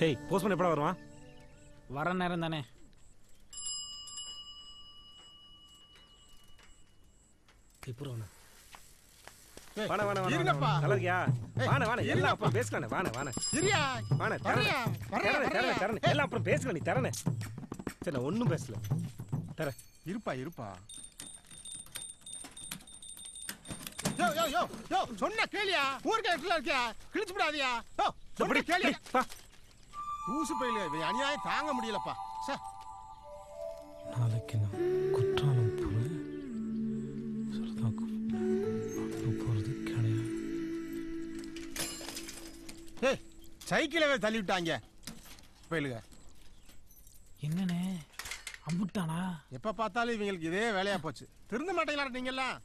ஏய் போஸ்ட்மேன் எப்படா வருவான்? வர நேரம் தானே. வாண வாண வாண இருங்கப்பா. நல்லா இருக்கியா? வாண வாண எல்லாம் அப்புறம் பேசலாம். வாண வாண சரியா வாண தரேன் எல்லாம் அப்புறம் பேசலாம். நீ தரேன். சரி நான் ஒன்றும் பேசல. தரேன். இருப்பா இருப்பா. யோ யோ யோ யோ சொன்னா கேளியா? ஊர்க்க இடத்துல இருக்கியா? கிழிச்சு விடாதியா? யோ சொன்னா கேளியா? ஊசு பையில இவன் அநியாயம் தாங்க முடியலப்பா. சார் நாளைக்கு நான் குற்றாலம் போகிறேன். போகிறது கிடையாது. ஏய் சைக்கிளவே தள்ளி விட்டாங்க பயிலுங்க. என்னண்ணே அம்புட்டானா? எப்ப பார்த்தாலும் இவங்களுக்கு இதே வேலையா போச்சு. திருந்த மாட்டேங்களா நீங்க எல்லாம்?